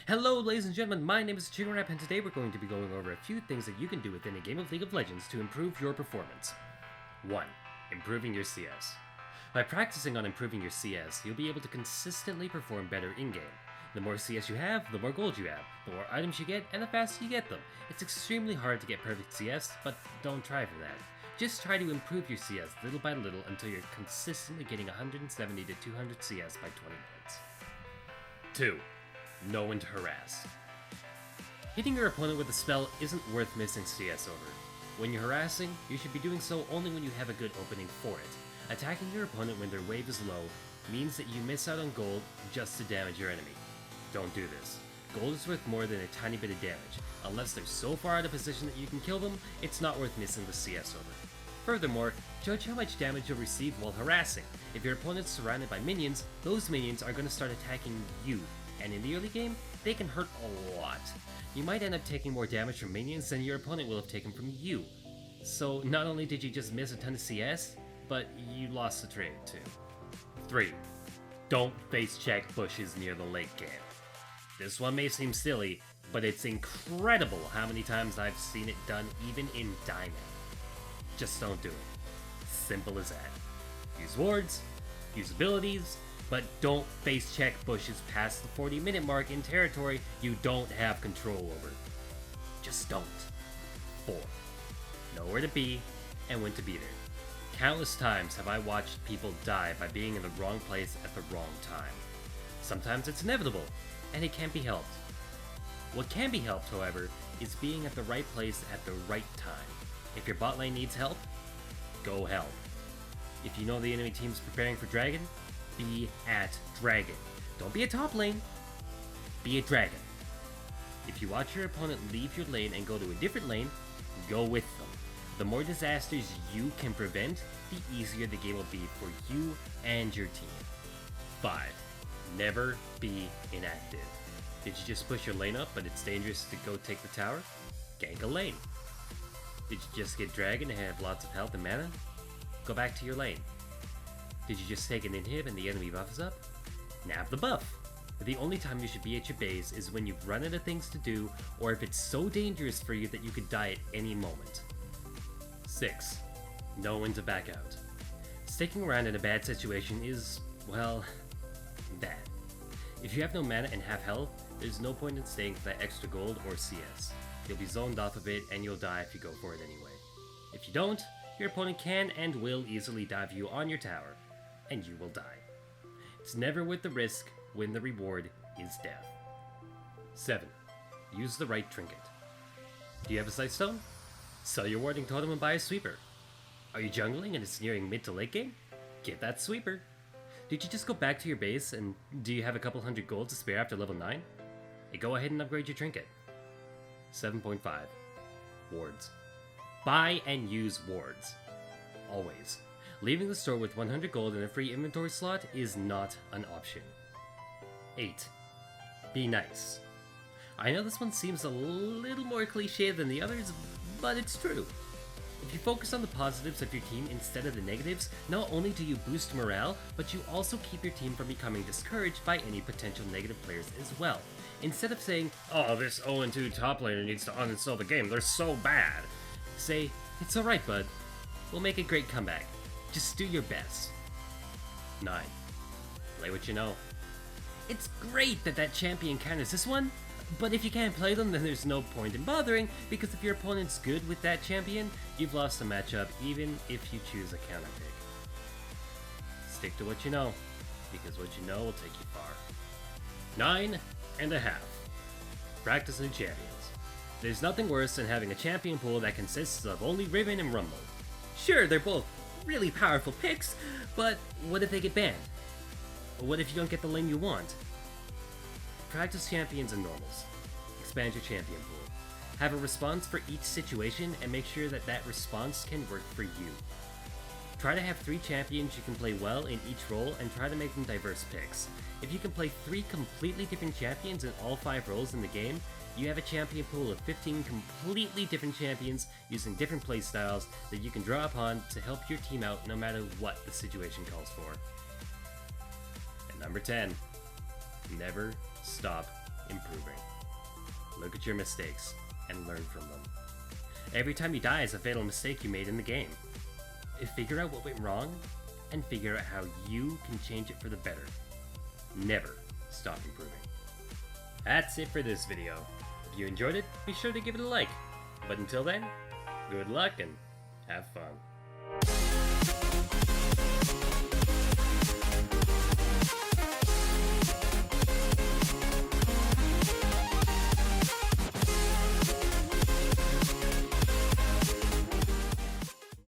Hello ladies and gentlemen, my name is Chicken Rap and today we're going to be going over a few things that you can do within a game of League of Legends to improve your performance. 1. Improving your CS. By practicing on improving your CS, you'll be able to consistently perform better in-game. The more CS you have, the more gold you have, the more items you get, and the faster you get them. It's extremely hard to get perfect CS, but don't try for that. Just try to improve your CS little by little until you're consistently getting 170 to 200 CS by 20 minutes. 2. Know when to harass. Hitting your opponent with a spell isn't worth missing CS over. When you're harassing, you should be doing so only when you have a good opening for it. Attacking your opponent when their wave is low means that you miss out on gold just to damage your enemy. Don't do this. Gold is worth more than a tiny bit of damage. Unless they're so far out of position that you can kill them, it's not worth missing the CS over. Furthermore, judge how much damage you'll receive while harassing. If your opponent's surrounded by minions, those minions are going to start attacking you. And in the early game, they can hurt a lot. You might end up taking more damage from minions than your opponent will have taken from you. So not only did you just miss a ton of CS, but you lost the trade too. 3. Don't face check bushes near the late game. This one may seem silly, but it's incredible how many times I've seen it done even in Diamond. Just don't do it. Simple as that. Use wards, use abilities, but don't face check bushes past the 40-minute mark in territory you don't have control over. Just don't. 4. Know where to be and when to be there. Countless times have I watched people die by being in the wrong place at the wrong time. Sometimes it's inevitable, and it can't be helped. What can be helped, however, is being at the right place at the right time. If your bot lane needs help, go help. If you know the enemy team's preparing for Dragon, be at Dragon. Don't be a top lane, be a Dragon. If you watch your opponent leave your lane and go to a different lane, go with them. The more disasters you can prevent, the easier the game will be for you and your team. 5. Never be inactive. Did you just push your lane up but it's dangerous to go take the tower? Gank a lane. Did you just get Dragon and have lots of health and mana? Go back to your lane. Did you just take an inhib and the enemy buff is up? Nab the buff. The only time you should be at your base is when you've run out of things to do, or if it's so dangerous for you that you could die at any moment. 6. Know when to back out. Sticking around in a bad situation is, well, bad. If you have no mana and have health, there's no point in staying for that extra gold or CS. You'll be zoned off a bit and you'll die if you go for it anyway. If you don't, your opponent can and will easily dive you on your tower, and you will die. It's never worth the risk when the reward is death. 7. Use the right trinket. Do you have a Sightstone? Sell your warding totem and buy a sweeper. Are you jungling and it's nearing mid to late game? Get that sweeper. Did you just go back to your base and do you have a couple hundred gold to spare after level 9? Hey, go ahead and upgrade your trinket. 7.5. Wards. Buy and use wards. Always. Leaving the store with 100 gold and a free inventory slot is not an option. 8. Be nice. I know this one seems a little more cliche than the others, but it's true. If you focus on the positives of your team instead of the negatives, not only do you boost morale, but you also keep your team from becoming discouraged by any potential negative players as well. Instead of saying, oh, this 0-2 top laner needs to uninstall the game, they're so bad. Say, it's alright, bud. We'll make a great comeback. Just do your best. 9. Play what you know. It's great that that champion counters this one, but if you can't play them, then there's no point in bothering, because if your opponent's good with that champion, you've lost the matchup even if you choose a counter pick. Stick to what you know, because what you know will take you far. 9.5. Practice new champions. There's nothing worse than having a champion pool that consists of only Riven and Rumble. Sure, they're both really powerful picks, but what if they get banned? What if you don't get the lane you want? Practice champions and normals. Expand your champion pool. Have a response for each situation and make sure that that response can work for you. Try to have 3 champions you can play well in each role and try to make them diverse picks. If you can play 3 completely different champions in all 5 roles in the game, you have a champion pool of 15 completely different champions using different playstyles that you can draw upon to help your team out no matter what the situation calls for. And number 10. Never stop improving. Look at your mistakes and learn from them. Every time you die is a fatal mistake you made in the game. Figure out what went wrong and figure out how you can change it for the better. Never stop improving. That's it for this video. If you enjoyed it, be sure to give it a like. But until then, good luck and have fun.